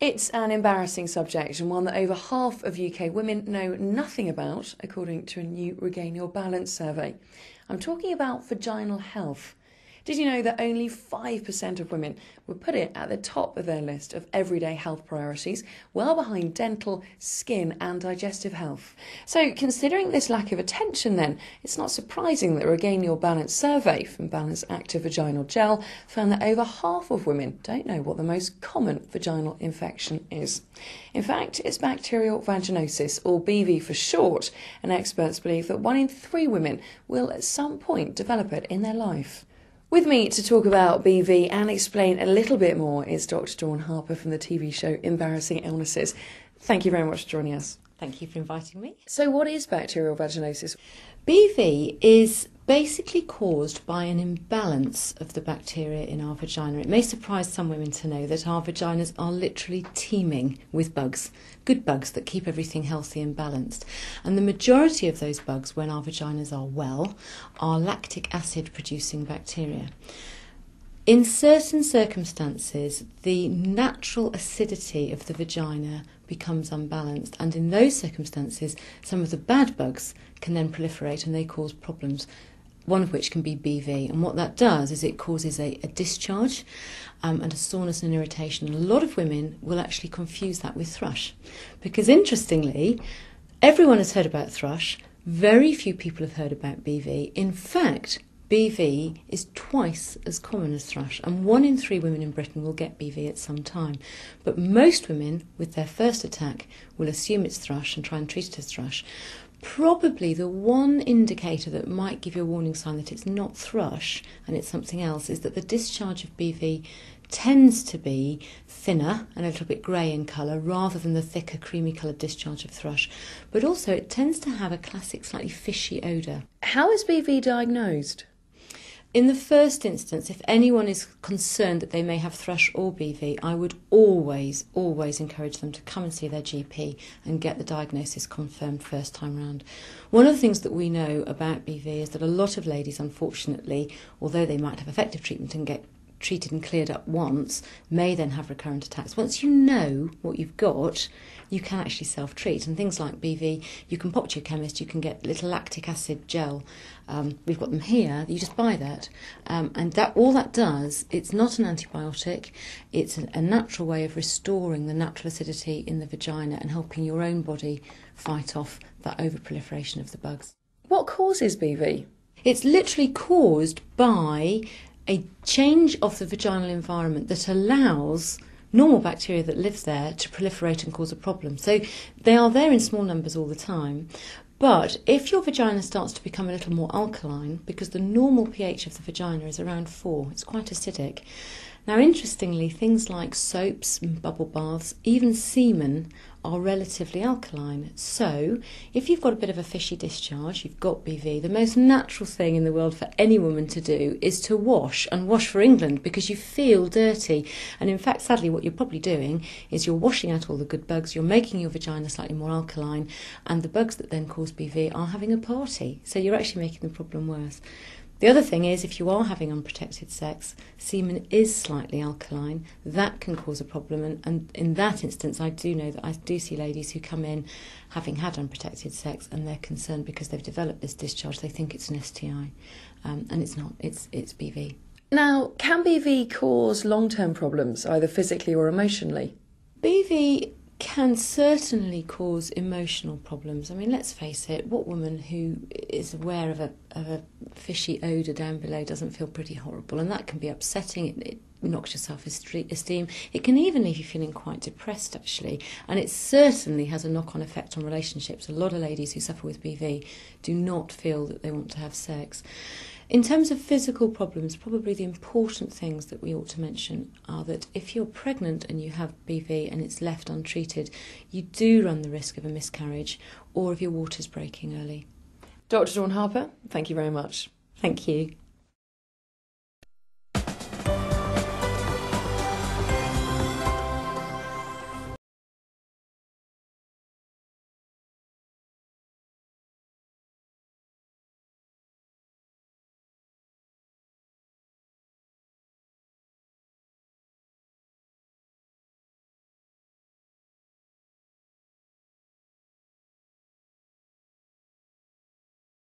It's an embarrassing subject and one that over half of UK women know nothing about, according to a new Regain Your Balance survey. I'm talking about vaginal health. Did you know that only 5% of women would put it at the top of their list of everyday health priorities, well behind dental, skin and digestive health? So considering this lack of attention then, it's not surprising that Regain Your Balance survey from Balance Active Vaginal Gel found that over half of women don't know what the most common vaginal infection is. In fact, it's bacterial vaginosis, or BV for short, and experts believe that 1 in 3 women will at some point develop it in their life. With me to talk about BV and explain a little bit more is Dr. Dawn Harper from the TV show Embarrassing Illnesses. Thank you very much for joining us. Thank you for inviting me. So what is bacterial vaginosis? BV is basically caused by an imbalance of the bacteria in our vagina. It may surprise some women to know that our vaginas are literally teeming with bugs, good bugs that keep everything healthy and balanced. And the majority of those bugs, when our vaginas are well, are lactic acid producing bacteria. In certain circumstances, the natural acidity of the vagina becomes unbalanced, and in those circumstances, some of the bad bugs can then proliferate and they cause problems, one of which can be BV. And what that does is it causes a discharge and a soreness and irritation. A lot of women will actually confuse that with thrush, because interestingly, everyone has heard about thrush, very few people have heard about BV. In fact, BV is twice as common as thrush, and 1 in 3 women in Britain will get BV at some time. But most women, with their first attack, will assume it's thrush and try and treat it as thrush. Probably the one indicator that might give you a warning sign that it's not thrush and it's something else is that the discharge of BV tends to be thinner and a little bit grey in colour rather than the thicker creamy coloured discharge of thrush. But also it tends to have a classic slightly fishy odour. How is BV diagnosed? In the first instance, if anyone is concerned that they may have thrush or BV, I would always encourage them to come and see their GP and get the diagnosis confirmed first time round. One of the things that we know about BV is that a lot of ladies, unfortunately, although they might have effective treatment and get treated and cleared up once, may then have recurrent attacks. Once you know what you've got, you can actually self-treat. And things like BV, you can pop to your chemist, you can get little lactic acid gel. We've got them here, you just buy that. And that all that does, it's not an antibiotic, it's a natural way of restoring the natural acidity in the vagina and helping your own body fight off that overproliferation of the bugs. What causes BV? It's literally caused by a change of the vaginal environment that allows normal bacteria that lives there to proliferate and cause a problem. So they are there in small numbers all the time. But if your vagina starts to become a little more alkaline, because the normal pH of the vagina is around 4, it's quite acidic. Now, interestingly, things like soaps and bubble baths, even semen, are relatively alkaline. So if you've got a bit of a fishy discharge, you've got BV, the most natural thing in the world for any woman to do is to wash, and wash for England, because you feel dirty. And in fact, sadly, what you're probably doing is you're washing out all the good bugs, you're making your vagina slightly more alkaline, and the bugs that then cause BV are having a party. So you're actually making the problem worse. The other thing is, if you are having unprotected sex, semen is slightly alkaline. That can cause a problem, and in that instance, I do know that I do see ladies who come in having had unprotected sex, and they're concerned because they've developed this discharge. They think it's an STI, and it's not. It's BV. Now, can BV cause long-term problems, either physically or emotionally? BV can certainly cause emotional problems. I mean, let's face it, what woman who is aware of a fishy odour down below doesn't feel pretty horrible? And that can be upsetting. It knocks your self-esteem. It can even leave you feeling quite depressed, actually. And it certainly has a knock-on effect on relationships. A lot of ladies who suffer with BV do not feel that they want to have sex. In terms of physical problems, probably the important things that we ought to mention are that if you're pregnant and you have BV and it's left untreated, you do run the risk of a miscarriage or of your waters breaking early. Dr. Dawn Harper, thank you very much. Thank you.